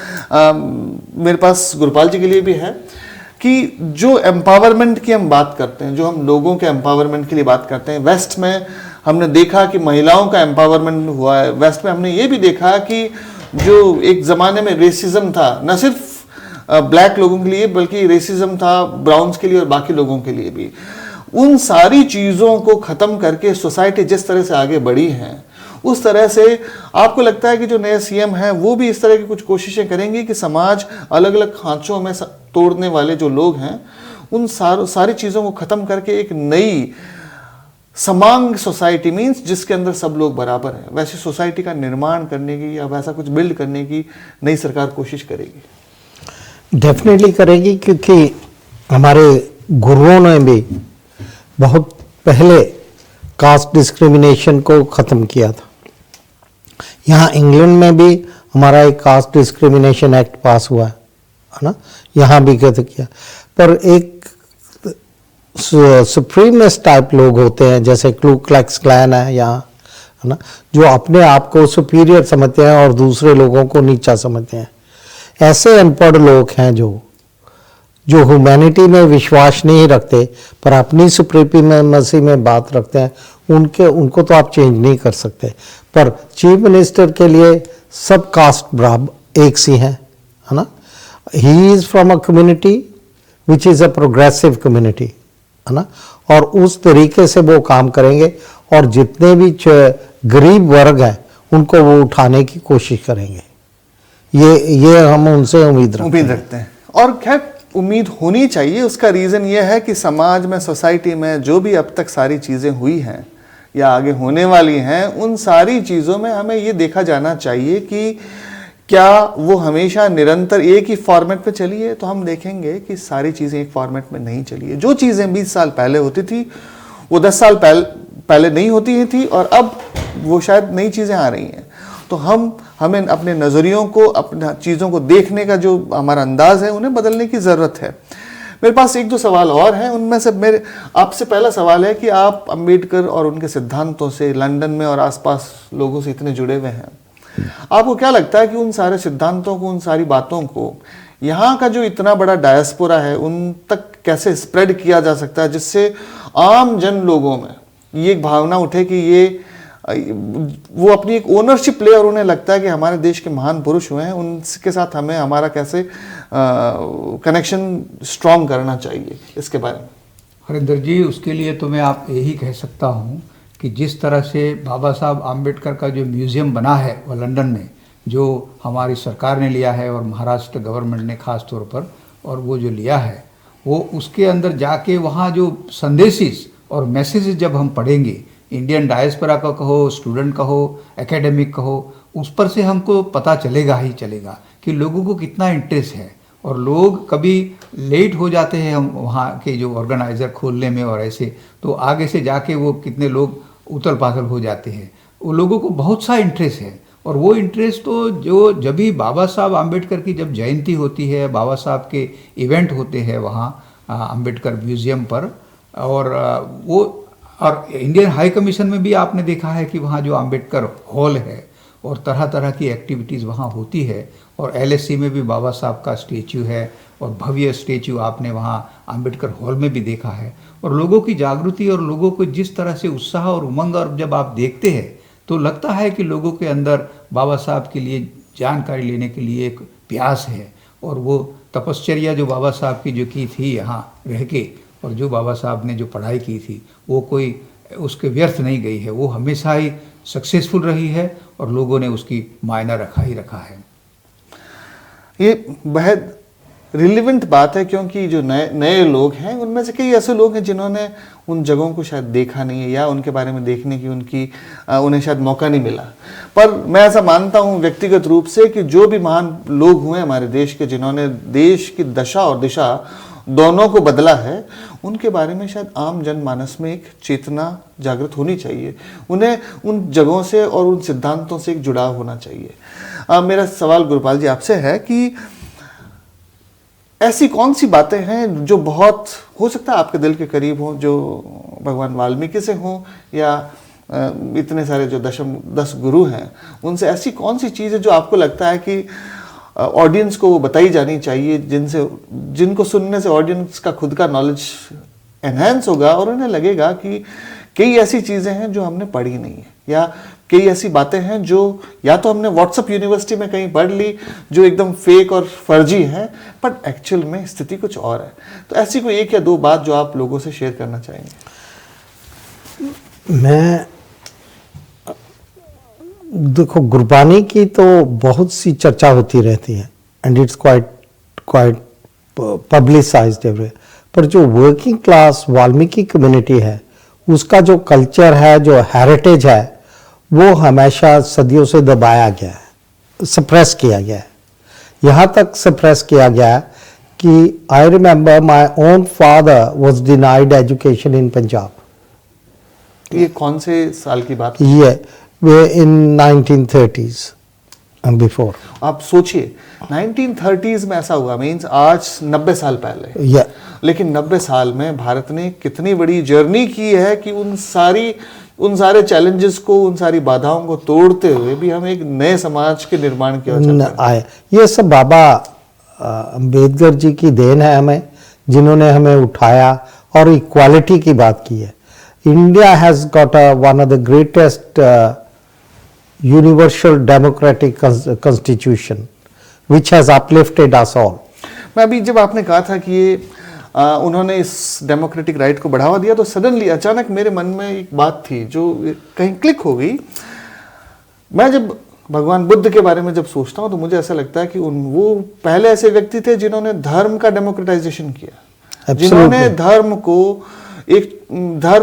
मेरे पास गुरपाल जी के लिए भी है कि जो एम्पावरमेंट की हम बात करते हैं, जो हम लोगों के एम्पावरमेंट के लिए बात करते हैं, वेस्ट में हमने देखा कि महिलाओं का एम्पावरमेंट हुआ है। वेस्ट में हमने ये भी देखा कि जो एक ज़माने में रेसिज्म था, न सिर्फ ब्लैक लोगों के लिए बल्कि रेसिज्म था ब्राउन्स के लिए और बाकी लोगों के लिए भी। उन सारी चीज़ों को ख़त्म करके सोसाइटी जिस तरह से आगे बढ़ी है, उस तरह से आपको लगता है कि जो नए सीएम हैं वो भी इस तरह की कुछ कोशिशें करेंगे कि समाज अलग अलग खांचों में तोड़ने वाले जो लोग हैं उन सारी चीज़ों को ख़त्म करके एक नई समांग सोसाइटी मीन्स जिसके अंदर सब लोग बराबर हैं, वैसी सोसाइटी का निर्माण करने की या वैसा कुछ बिल्ड करने की नई सरकार कोशिश करेगी? डेफिनेटली करेगी, क्योंकि हमारे गुरुओं ने भी बहुत पहले कास्ट डिस्क्रिमिनेशन को ख़त्म किया था। यहाँ इंग्लैंड में भी हमारा एक कास्ट डिस्क्रिमिनेशन एक्ट पास हुआ है ना, यहाँ भी कहते किया। पर एक सुप्रीमिस्ट टाइप लोग होते हैं, जैसे क्लू क्लैक्स क्लैन है यहाँ, है ना, जो अपने आप को सुपीरियर समझते हैं और दूसरे लोगों को नीचा समझते हैं। ऐसे अनपढ़ लोग हैं जो ह्यूमैनिटी में विश्वास नहीं रखते पर अपनी सुप्रीमेसी में बात रखते हैं, उनको तो आप चेंज नहीं कर सकते। पर चीफ मिनिस्टर के लिए सब कास्ट बराबर एक सी हैं, है ना। He is from a community which is a progressive community, है ना, और उस तरीके से वो काम करेंगे और जितने भी गरीब वर्ग हैं उनको वो उठाने की कोशिश करेंगे। ये हम उनसे उम्मीद रखते हैं। और खैर उम्मीद होनी चाहिए। उसका रीज़न ये है कि समाज में, सोसाइटी में जो भी अब तक सारी चीज़ें हुई हैं या आगे होने वाली हैं, उन सारी चीज़ों में हमें ये देखा जाना चाहिए कि क्या वो हमेशा निरंतर एक ही फॉर्मेट पे चली है। तो हम देखेंगे कि सारी चीज़ें एक फॉर्मेट में नहीं चली है। जो चीज़ें 20 साल पहले होती थी वो 10 साल पहले नहीं होती थी और अब वो शायद नई चीज़ें आ रही हैं। तो हमें अपने नज़रियों को, अपने चीज़ों को देखने का जो हमारा अंदाज़ है, उन्हें बदलने की ज़रूरत है। मेरे पास एक दो सवाल और हैं। उनमें से मेरे आपसे पहला सवाल है कि आप अंबेडकर और उनके सिद्धांतों से लंदन में और आसपास लोगों से इतने जुड़े हुए हैं, आपको क्या लगता है कि उन सारे सिद्धांतों को, उन सारी बातों को यहाँ का जो इतना बड़ा डायस्पोरा है उन तक कैसे स्प्रेड किया जा सकता है, जिससे आम जन लोगों में ये एक भावना उठे कि वो अपनी एक ओनरशिप ले और उन्हें लगता है कि हमारे देश के महान पुरुष हुए हैं, उनके साथ हमें हमारा कैसे कनेक्शन स्ट्रॉन्ग करना चाहिए, इसके बारे में? हरिंदर जी, उसके लिए तो मैं आप यही कह सकता हूँ कि जिस तरह से बाबा साहब आम्बेडकर का जो म्यूज़ियम बना है वो लंदन में, जो हमारी सरकार ने लिया है और महाराष्ट्र गवर्नमेंट ने ख़ास तौर पर, और वो जो लिया है वो उसके अंदर जाके वहाँ जो संदेशिस और मैसेजेस जब हम पढ़ेंगे, इंडियन डायस्पोरा का कहो, स्टूडेंट कहो, एकेडमिक कहो, उस पर से हमको पता चलेगा ही चलेगा कि लोगों को कितना इंटरेस्ट है। और लोग कभी लेट हो जाते हैं हम वहाँ के जो ऑर्गेनाइज़र खोलने में और ऐसे, तो आगे से जाके वो कितने लोग उथल पाथल हो जाते हैं। वो लोगों को बहुत सा इंटरेस्ट है और वो इंटरेस्ट तो जो जब भी बाबा साहब आम्बेडकर की जब जयंती होती है, बाबा साहब के इवेंट होते हैं वहाँ आम्बेडकर म्यूज़ियम पर, और इंडियन हाई कमीशन में भी आपने देखा है कि वहाँ जो आम्बेडकर हॉल है और तरह तरह की एक्टिविटीज़ वहाँ होती है, और LSC में भी बाबा साहब का स्टेचू है और भव्य स्टेचू आपने वहाँ आम्बेडकर हॉल में भी देखा है। और लोगों की जागृति और लोगों को जिस तरह से उत्साह और उमंग और जब आप देखते हैं तो लगता है कि लोगों के अंदर बाबा साहब के लिए जानकारी लेने के लिए एक प्यास है। और वो तपश्चर्या जो बाबा साहब की जो की थी यहाँ रह के, और जो बाबा साहब ने जो पढ़ाई की थी, वो कोई उसके व्यर्थ नहीं गई है, वो हमेशा ही सक्सेसफुल रही है और लोगों ने उसकी मायना रखा ही रखा है। ये बहुत रिलेवेंट बात है, क्योंकि जो नए लोग हैं उनमें से कई ऐसे लोग हैं जिन्होंने उन जगहों को शायद देखा नहीं है या उनके बारे में देखने की उन्हें शायद मौका नहीं मिला। पर मैं ऐसा मानता हूं व्यक्तिगत रूप से कि जो भी महान लोग हुए हमारे देश के, जिन्होंने देश की दशा और दिशा दोनों को बदला है, उनके बारे में शायद आम जनमानस में एक चेतना जागृत होनी चाहिए। उन्हें उन जगहों से और उन सिद्धांतों से एक जुड़ाव होना चाहिए। मेरा सवाल गुरुपाल जी आपसे है कि ऐसी कौन सी बातें हैं जो बहुत हो सकता है आपके दिल के करीब हों, जो भगवान वाल्मीकि से हों या इतने सारे जो 10 गुरु हैं, उनसे ऐसी कौन सी चीज़ है जो आपको लगता है कि ऑडियंस को वो बताई जानी चाहिए, जिनको सुनने से ऑडियंस का खुद का नॉलेज एनहेंस होगा और उन्हें लगेगा कि कई ऐसी चीज़ें हैं जो हमने पढ़ी नहीं है, या कई ऐसी बातें हैं जो या तो हमने व्हाट्सएप यूनिवर्सिटी में कहीं पढ़ ली जो एकदम फेक और फर्जी है, बट एक्चुअल में स्थिति कुछ और है। तो ऐसी कोई एक या दो बात जो आप लोगों से शेयर करना चाहेंगे? मैं देखो, गुरबानी की तो बहुत सी चर्चा होती रहती है and it's quite publicised everywhere, पर जो वर्किंग क्लास वाल्मीकि कम्युनिटी है उसका जो कल्चर है, जो हेरिटेज है, वो हमेशा सदियों से दबाया गया है, सप्रेस किया गया है। यहाँ तक सप्रेस किया गया कि I remember my own father was denied education in Punjab. ये कौन से साल की बात? ये इन 1930s and before. आप सोचिए 1930s में ऐसा हुआ, मीन्स आज 90 साल पहले। Yeah. लेकिन 90 साल में भारत ने कितनी बड़ी जर्नी की है कि उन सारे चैलेंजेस को, उन सारी बाधाओं को तोड़ते हुए भी हम एक नए समाज के निर्माण की ओर चल रहे हैं। आए ये सब बाबा अम्बेडकर जी की देन है हमें, जिन्होंने हमें उठाया और इक्वालिटी की बात की है। India has got one of the greatest universal democratic constitution which has uplifted us all. मैं अभी जब आपने कहा था कि ये उन्होंने इस डेमोक्रेटिक राइट को बढ़ावा दिया, तो सडनली अचानक मेरे मन में एक बात थी जो कहीं क्लिक हो गई। मैं जब भगवान बुद्ध के बारे में जब सोचता हूँ तो मुझे ऐसा लगता है कि वो पहले ऐसे व्यक्ति थे जिन्होंने धर्म का डेमोक्रेटाइजेशन किया, जिन्होंने धर्म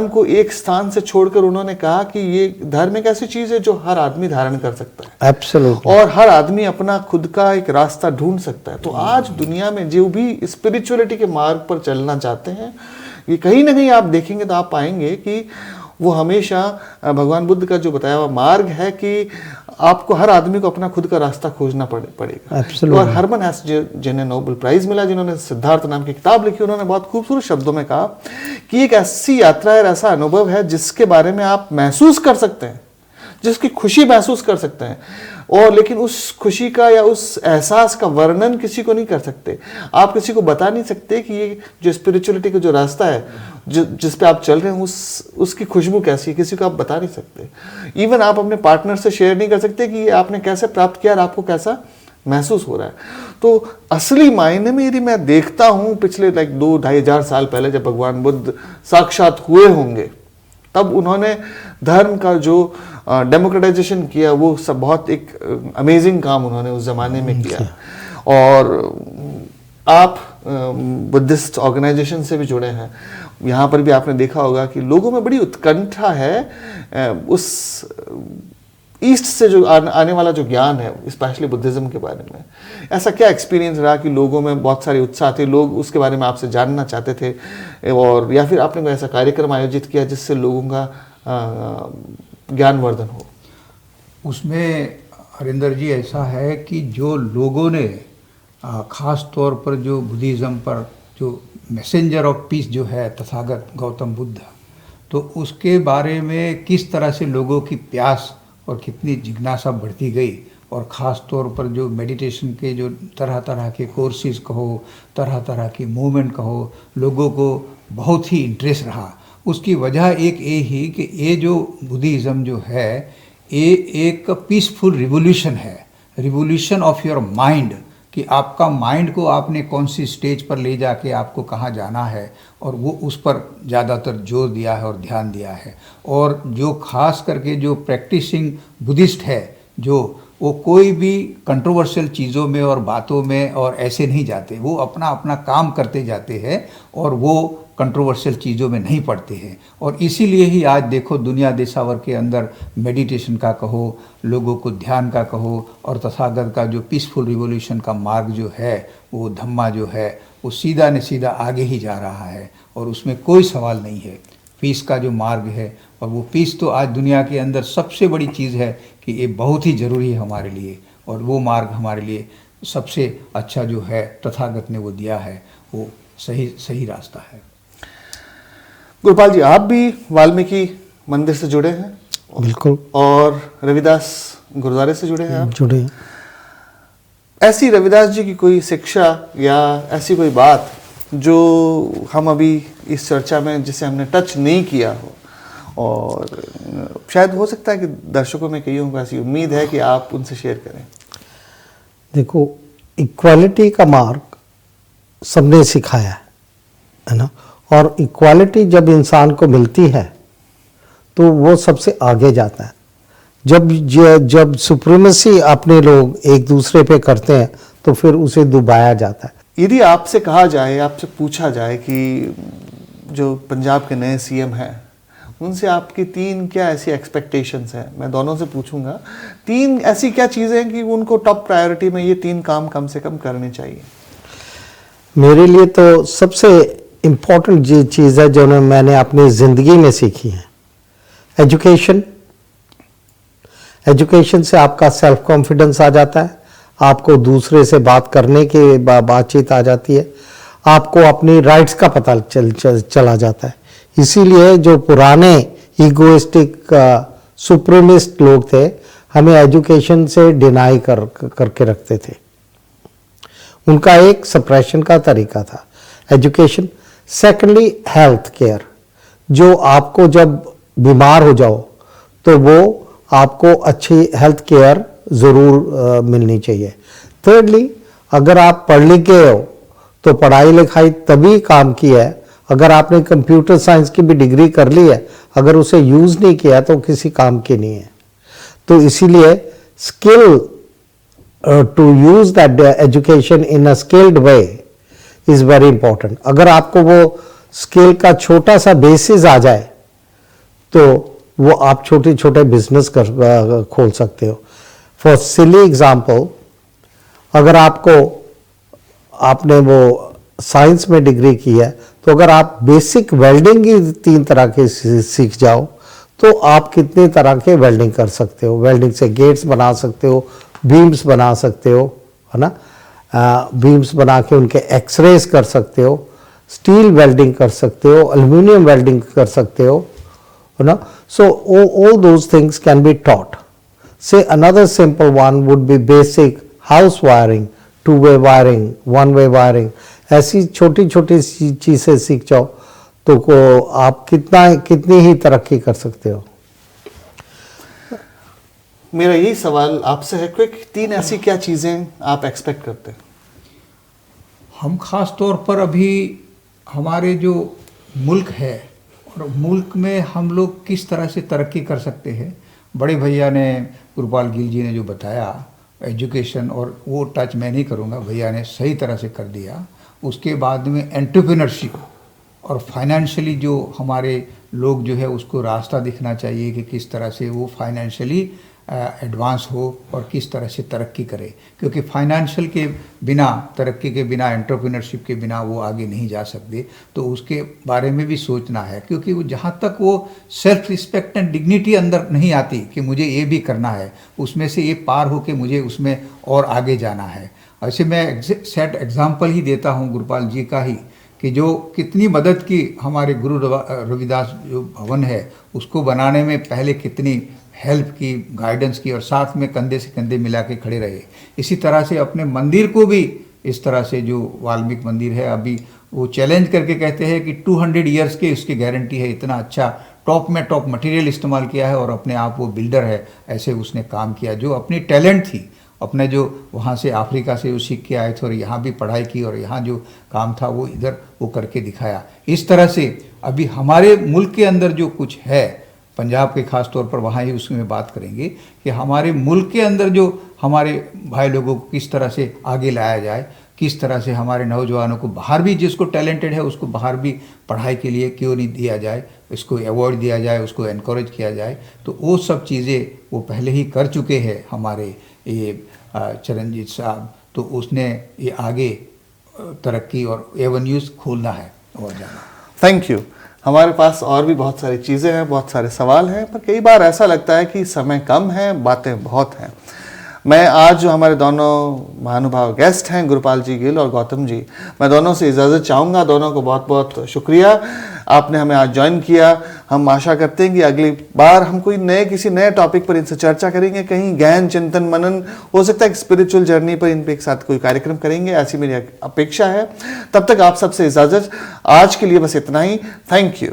को एक स्थान से छोड़कर उन्होंने कहा कि ये धर्म एक ऐसी चीज है जो हर आदमी धारण कर सकता है। Absolutely. और हर आदमी अपना खुद का एक रास्ता ढूंढ सकता है। तो आज दुनिया में जो भी स्पिरिचुअलिटी के मार्ग पर चलना चाहते हैं, ये कहीं ना कहीं आप देखेंगे तो आप पाएंगे कि वो हमेशा भगवान बुद्ध का जो बताया हुआ मार्ग है कि आपको, हर आदमी को अपना खुद का रास्ता खोजना पड़ेगा। Absolutely. और हरमन हेस जिन्हें नोबेल प्राइज मिला, जिन्होंने सिद्धार्थ नाम की किताब लिखी, उन्होंने बहुत खूबसूरत शब्दों में कहा कि एक ऐसी यात्रा है, ऐसा अनुभव है जिसके बारे में आप महसूस कर सकते हैं, जिसकी खुशी महसूस कर सकते हैं, और लेकिन उस खुशी का या उस एहसास का वर्णन किसी को नहीं कर सकते। आप किसी को बता नहीं सकते कि ये जो स्पिरिचुअलिटी का जो रास्ता है जिस पे आप चल रहे हैं उसकी खुशबू कैसी है, किसी को आप बता नहीं सकते। इवन आप अपने पार्टनर से शेयर नहीं कर सकते कि ये आपने कैसे प्राप्त किया और आपको कैसा महसूस हो रहा है। तो असली मायने में यदि मैं देखता हूँ पिछले 2-2,500 साल पहले जब भगवान बुद्ध साक्षात हुए होंगे, तब उन्होंने धर्म का जो डेमोक्रेटाइजेशन किया, वो सब बहुत एक अमेजिंग काम उन्होंने उस जमाने में किया। और आप बुद्धिस्ट ऑर्गेनाइजेशन से भी जुड़े हैं, यहाँ पर भी आपने देखा होगा कि लोगों में बड़ी उत्कंठा है उस ईस्ट से जो आने वाला जो ज्ञान है, स्पेशली बुद्धिज्म के बारे में। ऐसा क्या एक्सपीरियंस रहा कि लोगों में बहुत सारे उत्साह थे, लोग उसके बारे में आपसे जानना चाहते थे, और या फिर आपने कोई ऐसा कार्यक्रम आयोजित किया जिससे लोगों का ज्ञानवर्धन हो? उसमें हरिंदर जी ऐसा है कि जो लोगों ने ख़ास तौर पर जो बुद्धिज़्म पर जो मैसेंजर ऑफ पीस जो है तथागत गौतम बुद्ध, तो उसके बारे में किस तरह से लोगों की प्यास और कितनी जिज्ञासा बढ़ती गई, और ख़ास तौर पर जो मेडिटेशन के जो तरह तरह के कोर्सेज कहो, तरह तरह की मूवमेंट कहो, लोगों को बहुत ही इंटरेस्ट रहा। उसकी वजह एक ये ही कि ये जो बुद्धिज़्म जो है ये एक पीसफुल रिवोल्यूशन है, रिवोल्यूशन ऑफ योर माइंड, कि आपका माइंड को आपने कौन सी स्टेज पर ले जाके आपको कहाँ जाना है, और वो उस पर ज़्यादातर जोर दिया है और ध्यान दिया है। और जो खास करके जो प्रैक्टिसिंग बुद्धिस्ट है, जो वो कोई भी कंट्रोवर्शियल चीज़ों में और बातों में और ऐसे नहीं जाते, वो अपना अपना काम करते जाते हैं और वो कंट्रोवर्शियल चीज़ों में नहीं पड़ते हैं। और इसीलिए ही आज देखो दुनिया देशावर के अंदर मेडिटेशन का कहो, लोगों को ध्यान का कहो, और तथागत का जो पीसफुल रिवोल्यूशन का मार्ग जो है, वो धम्मा जो है, वो सीधा न सीधा आगे ही जा रहा है, और उसमें कोई सवाल नहीं है। पीस का जो मार्ग है, और वो पीस तो आज दुनिया के अंदर सबसे बड़ी चीज़ है कि ये बहुत ही ज़रूरी है हमारे लिए, और वो मार्ग हमारे लिए सबसे अच्छा जो है तथागत ने वो दिया है, वो सही रास्ता है। गुरुपाल जी, आप भी वाल्मीकि मंदिर से जुड़े हैं? बिल्कुल। और रविदास गुरुद्वारे से जुड़े हैं आप? जुड़े हैं। ऐसी रविदास जी की कोई शिक्षा या ऐसी कोई बात जो हम अभी इस चर्चा में जिसे हमने टच नहीं किया हो, और शायद हो सकता है कि दर्शकों में कईयों को ऐसी उम्मीद है कि आप उनसे शेयर करें? देखो, इक्वालिटी का मार्ग सबने सिखाया है ना, और इक्वालिटी जब इंसान को मिलती है तो वो सबसे आगे जाता है। जब सुप्रीमेसी अपने लोग एक दूसरे पे करते हैं तो फिर उसे दबाया जाता है। यदि आपसे कहा जाए, आपसे पूछा जाए कि जो पंजाब के नए सीएम हैं उनसे आपकी 3 क्या ऐसी एक्सपेक्टेशंस हैं? मैं दोनों से पूछूंगा, 3 ऐसी क्या चीज़ें हैं कि उनको टॉप प्रायोरिटी में ये 3 काम कम से कम करने चाहिए? मेरे लिए तो सबसे इम्पोर्टेंट चीज़ है जो मैंने अपनी ज़िंदगी में सीखी है, एजुकेशन। एजुकेशन से आपका सेल्फ कॉन्फिडेंस आ जाता है, आपको दूसरे से बात करने की बातचीत आ जाती है, आपको अपनी राइट्स का पता चला जाता है। इसीलिए जो पुराने ईगोइस्टिक सुप्रीमिस्ट लोग थे, हमें एजुकेशन से डिनाई करके रखते थे। उनका एक सप्रेशन का तरीका था एजुकेशन। सेकेंडली हेल्थ केयर, जो आपको जब बीमार हो जाओ तो वो आपको अच्छी हेल्थ केयर ज़रूर मिलनी चाहिए। थर्डली, अगर आप पढ़ लिख गए हो तो पढ़ाई लिखाई तभी काम की है, अगर आपने कंप्यूटर साइंस की भी डिग्री कर ली है, अगर उसे यूज़ नहीं किया तो किसी काम की नहीं है। तो इसीलिए skill to use that education in a skilled way is very important. अगर आपको वो स्किल का छोटा सा बेसिस आ जाए तो वो आप छोटे छोटे बिजनेस खोल सकते हो। फॉर सिली एग्जाम्पल, अगर आपने वो साइंस में डिग्री की है तो अगर आप बेसिक वेल्डिंग की 3 तरह के सीख जाओ तो आप कितने तरह के वेल्डिंग कर सकते हो। वेल्डिंग से गेट्स बना सकते हो, बीम्स बना सकते हो, है ना, बीम्स बना के उनके एक्सरेज कर सकते हो, स्टील वेल्डिंग कर सकते हो, एल्युमिनियम वेल्डिंग कर सकते हो, है ना। सो all those things can be taught. Say another simple one would be basic house wiring, two-way wiring, one-way wiring. ऐसी छोटी छोटी चीज़ें सीख जाओ तो आप कितनी ही तरक्की कर सकते हो। मेरा यही सवाल आपसे है, क्विक 3 ऐसी क्या चीज़ें आप एक्सपेक्ट करते हैं? हम खास तौर पर अभी हमारे जो मुल्क है और मुल्क में हम लोग किस तरह से तरक्की कर सकते हैं, बड़े भैया ने, गुरपाल गिल जी ने जो बताया एजुकेशन, और वो टच मैं नहीं करूँगा, भैया ने सही तरह से कर दिया। उसके बाद में एंटरप्रेन्योरशिप और फाइनेंशियली जो हमारे लोग जो है उसको रास्ता दिखना चाहिए कि किस तरह से वो फाइनेंशियली एडवांस हो और किस तरह से तरक्की करे, क्योंकि फाइनेंशियल के बिना, तरक्की के बिना, एंटरप्रेन्योरशिप के बिना वो आगे नहीं जा सकते। तो उसके बारे में भी सोचना है, क्योंकि वो जहाँ तक वो सेल्फ रिस्पेक्ट एंड डिग्निटी अंदर नहीं आती कि मुझे ये भी करना है, उसमें से ये पार हो के मुझे उसमें और आगे जाना है। ऐसे मैं सेट एग्जाम्पल ही देता हूँ गुरपाल जी का ही, कि जो कितनी मदद की हमारे गुरु रविदास जो भवन है उसको बनाने में, पहले कितनी हेल्प की, गाइडेंस की, और साथ में कंधे से कंधे मिला के खड़े रहे। इसी तरह से अपने मंदिर को भी इस तरह से, जो वाल्मीकि मंदिर है अभी वो चैलेंज करके कहते हैं कि 200 ईयर्स के उसकी गारंटी है, इतना अच्छा टॉप में टॉप मटेरियल इस्तेमाल किया है और अपने आप वो बिल्डर है, ऐसे उसने काम किया। जो अपनी टैलेंट थी, अपने जो वहाँ से अफ्रीका से वो सीख के आए थे और यहाँ भी पढ़ाई की और यहाँ जो काम था वो इधर वो करके दिखाया। इस तरह से अभी हमारे मुल्क के अंदर जो कुछ है, पंजाब के खास तौर पर वहाँ ही उसमें बात करेंगे कि हमारे मुल्क के अंदर जो हमारे भाई लोगों को किस तरह से आगे लाया जाए, किस तरह से हमारे नौजवानों को बाहर भी, जिसको टैलेंटेड है उसको बाहर भी पढ़ाई के लिए क्यों नहीं दिया जाए, इसको अवॉर्ड दिया जाए, उसको एनकरेज किया जाए। तो वो सब चीज़ें वो पहले ही कर चुके हैं हमारे ये चरणजीत साहब, तो उसने ये आगे तरक्की और एवेन्यूज़ खोलना है और जाना। Thank you. हमारे पास और भी बहुत सारी चीज़ें हैं, बहुत सारे सवाल हैं, पर कई बार ऐसा लगता है कि समय कम है, बातें बहुत हैं। मैं आज जो हमारे दोनों महानुभाव गेस्ट हैं, गुरपाल जी गिल और गौतम जी, मैं दोनों से इजाज़त चाहूँगा। दोनों को बहुत बहुत शुक्रिया, आपने हमें आज ज्वाइन किया। हम आशा करते हैं कि अगली बार हम कोई किसी नए टॉपिक पर इनसे चर्चा करेंगे, कहीं गहन चिंतन मनन, हो सकता है स्पिरिचुअल जर्नी पर इन पे एक साथ कोई कार्यक्रम करेंगे, ऐसी मेरी अपेक्षा है। तब तक आप सबसे इजाज़त, आज के लिए बस इतना ही। Thank you.